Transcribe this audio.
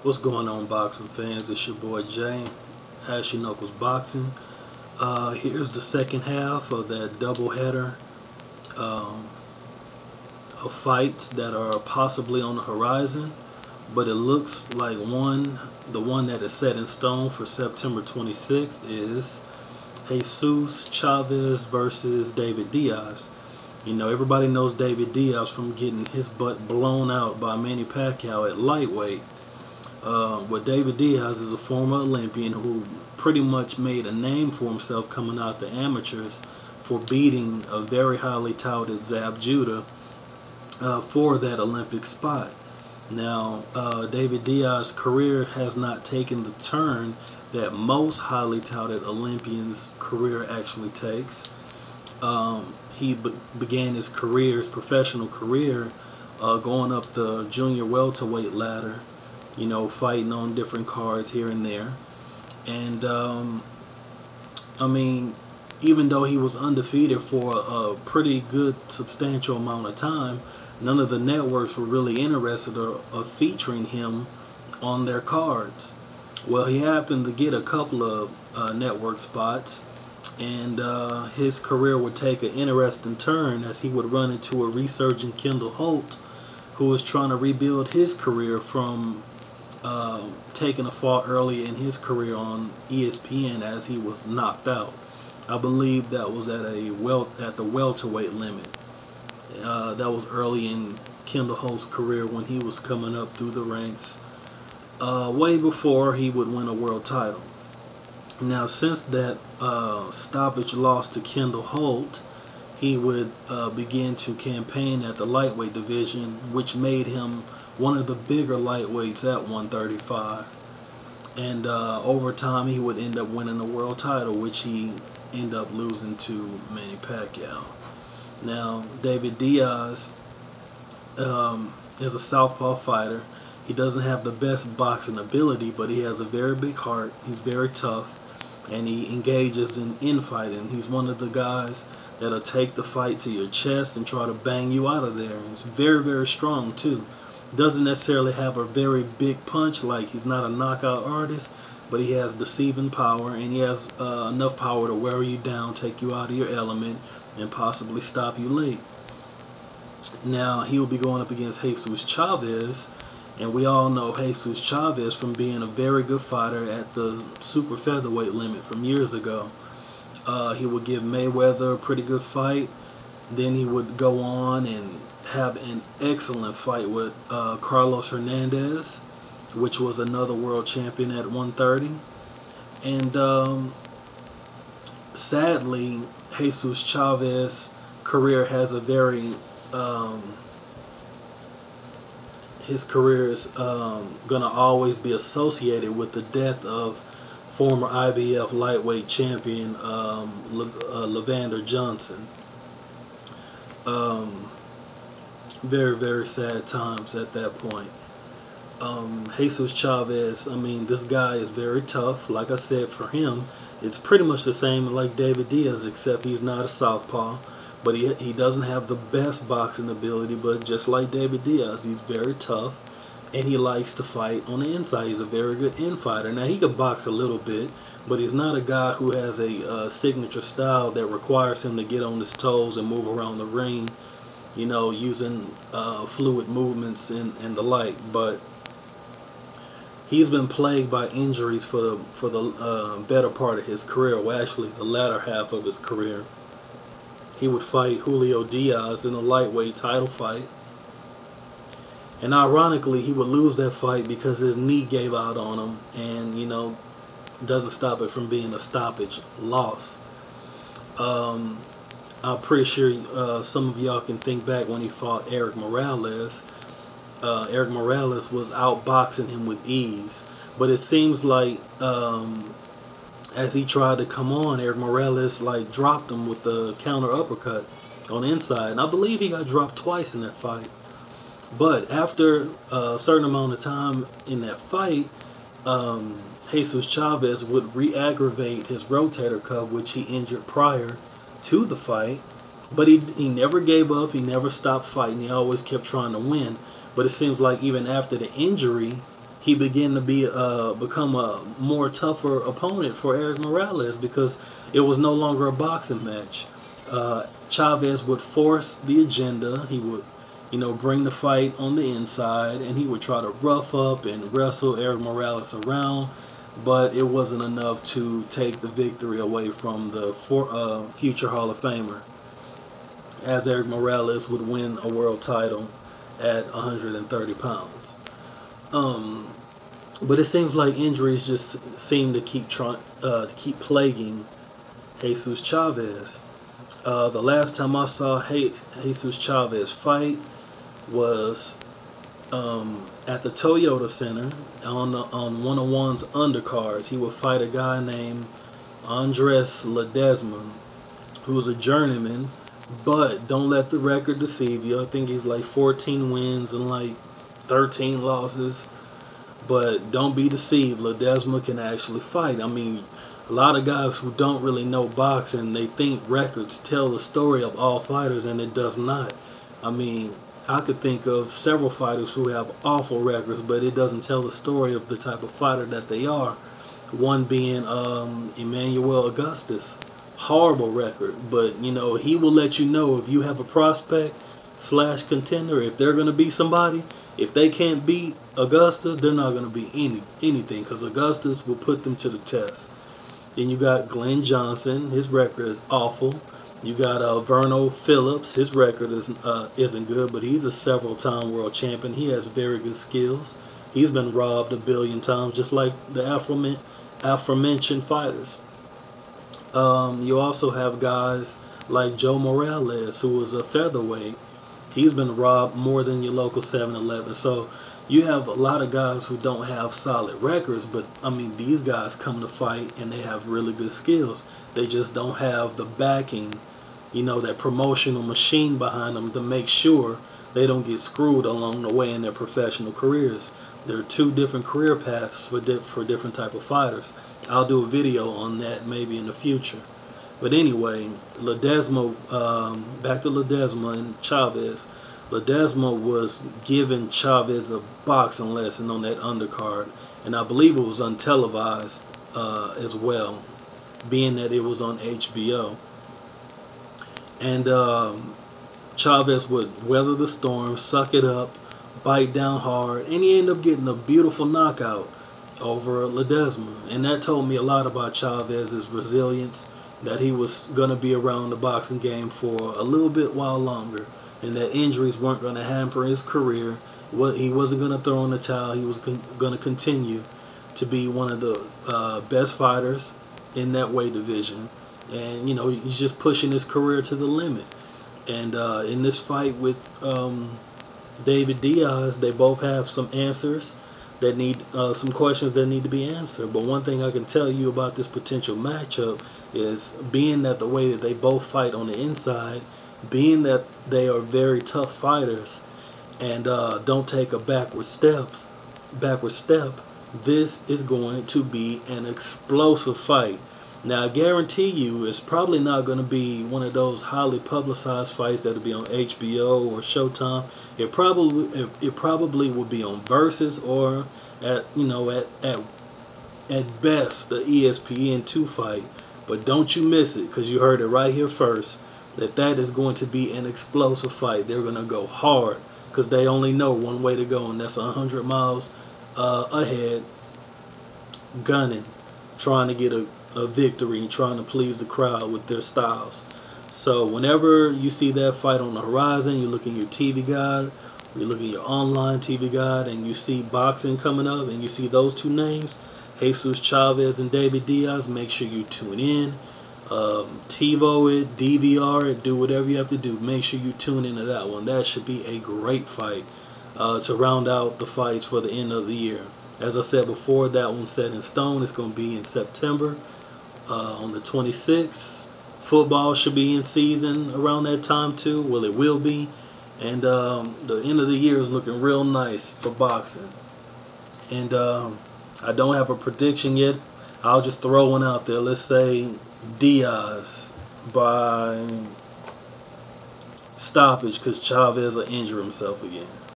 What's going on, boxing fans? It's your boy Jay, Ashy Knuckles Boxing. Here's the second half of that doubleheader um, of fights that are possibly on the horizon, but it looks like the one that is set in stone for September 26th is Jesus Chavez versus David Diaz. You know, everybody knows David Diaz from getting his butt blown out by Manny Pacquiao at lightweight. David Diaz is a former Olympian who pretty much made a name for himself coming out the amateurs for beating a very highly touted Zab Judah for that Olympic spot. Now, David Diaz's career has not taken the turn that most highly touted Olympians' career actually takes. He began his professional career, going up the junior welterweight ladder, you know, fighting on different cards here and there. And I mean, even though he was undefeated for a pretty good substantial amount of time, none of the networks were really interested of featuring him on their cards. Well, he happened to get a couple of network spots, and his career would take an interesting turn as he would run into a resurgent Kendall Holt, who was trying to rebuild his career from taking a fall early in his career on ESPN as he was knocked out. I believe that was at the welterweight limit. That was early in Kendall Holt's career when he was coming up through the ranks, way before he would win a world title. Now, since that stoppage loss to Kendall Holt, he would begin to campaign at the lightweight division, which made him one of the bigger lightweights at 135. And over time, he would end up winning the world title, which he ended up losing to Manny Pacquiao. Now, David Diaz is a southpaw fighter. He doesn't have the best boxing ability, but he has a very big heart. He's very tough, and he engages in infighting. He's one of the guys that'll take the fight to your chest and try to bang you out of there. And he's very, very strong too. Doesn't necessarily have a very big punch, like he's not a knockout artist, but he has deceiving power, and he has enough power to wear you down, take you out of your element, and possibly stop you late. Now, he will be going up against Jesus Chavez, and we all know Jesus Chavez from being a very good fighter at the super featherweight limit from years ago. He would give Mayweather a pretty good fight. Then he would go on and have an excellent fight with Carlos Hernandez, which was another world champion at 130. And sadly, Jesus Chavez's career has a very his career is going to always be associated with the death of former IBF lightweight champion Levander Johnson. Very, very sad times at that point. Jesus Chavez, I mean, this guy is very tough. Like I said, for him, it's pretty much the same like David Diaz, except he's not a southpaw. But he doesn't have the best boxing ability, but just like David Diaz, he's very tough, and he likes to fight on the inside. He's a very good infighter. Now, he could box a little bit, but he's not a guy who has a signature style that requires him to get on his toes and move around the ring, you know, using fluid movements and the like. But he's been plagued by injuries for the better part of his career, well, actually the latter half of his career. He would fight Julio Diaz in a lightweight title fight, and ironically, he would lose that fight because his knee gave out on him, and, you know, doesn't stop it from being a stoppage loss. I'm pretty sure some of y'all can think back when he fought Eric Morales. Eric Morales was outboxing him with ease, but it seems like as he tried to come on, Eric Morales like dropped him with the counter uppercut on the inside, and I believe he got dropped twice in that fight. But after a certain amount of time in that fight, Jesus Chavez would re-aggravate his rotator cuff, which he injured prior to the fight. But he never gave up. He never stopped fighting. He always kept trying to win. But it seems like even after the injury, he began to become a more tougher opponent for Erik Morales because it was no longer a boxing match. Chavez would force the agenda. He would, bring the fight on the inside, and he would try to rough up and wrestle Erik Morales around, but it wasn't enough to take the victory away from the future Hall of Famer, as Erik Morales would win a world title at 130 pounds. But it seems like injuries just seem to keep plaguing Jesus Chavez. The last time I saw Jesus Chavez fight was at the Toyota Center on one of one's undercards. He would fight a guy named Andres Ledesma, who's a journeyman, but don't let the record deceive you. I think he's like 14 wins and like 13 losses. But don't be deceived. Ledesma can actually fight. I mean, a lot of guys who don't really know boxing, they think records tell the story of all fighters, and it does not. I mean, I could think of several fighters who have awful records, but it doesn't tell the story of the type of fighter that they are. One being Emmanuel Augustus. Horrible record, but he will let you know if you have a prospect / contender, if they're going to be somebody. If they can't beat Augustus, they're not going to be anything, because Augustus will put them to the test. Then you got Glenn Johnson. His record is awful. You got Verno Phillips. His record isn't good, but he's a several-time world champion. He has very good skills. He's been robbed a billion times, just like the aforementioned fighters. You also have guys like Joe Morales, who was a featherweight. He's been robbed more than your local 7-Eleven. So you have a lot of guys who don't have solid records, but I mean, these guys come to fight and they have really good skills. They just don't have the backing, that promotional machine behind them to make sure they don't get screwed along the way in their professional careers. There are two different career paths for different type of fighters. I'll do a video on that maybe in the future. But anyway, Ledesma, back to Ledesma and Chavez. Ledesma was giving Chavez a boxing lesson on that undercard, and I believe it was untelevised as well, being that it was on HBO. And Chavez would weather the storm, suck it up, bite down hard, and he ended up getting a beautiful knockout over Ledesma. And that told me a lot about Chavez's resilience, that he was going to be around the boxing game for a little bit while longer, and that injuries weren't going to hamper his career. He wasn't going to throw in the towel. He was going to continue to be one of the best fighters in that weight division. And, he's just pushing his career to the limit. And in this fight with David Diaz, they both have some answers that need some questions that need to be answered. But one thing I can tell you about this potential matchup is, being that the way that they both fight on the inside, being that they are very tough fighters and don't take a backward step, this is going to be an explosive fight. Now, I guarantee you it's probably not going to be one of those highly publicized fights that will be on HBO or Showtime. It probably will be on Versus, or at best the ESPN2 fight. But don't you miss it, because you heard it right here first, that is going to be an explosive fight. They're going to go hard, because they only know one way to go, and that's 100 miles ahead, gunning, trying to get a victory and trying to please the crowd with their styles. So whenever you see that fight on the horizon, you look in your TV guide, or you look in your online TV guide, and you see boxing coming up, and you see those two names, Jesus Chavez and David Diaz, make sure you tune in. TiVo it, DVR it, do whatever you have to do. Make sure you tune into that one. That should be a great fight to round out the fights for the end of the year. As I said before, that one's set in stone. It's going to be in September on the 26th. Football should be in season around that time too. Well, it will be. And the end of the year is looking real nice for boxing. And I don't have a prediction yet. I'll just throw one out there. Let's say Diaz by stoppage, because Chavez will injure himself again.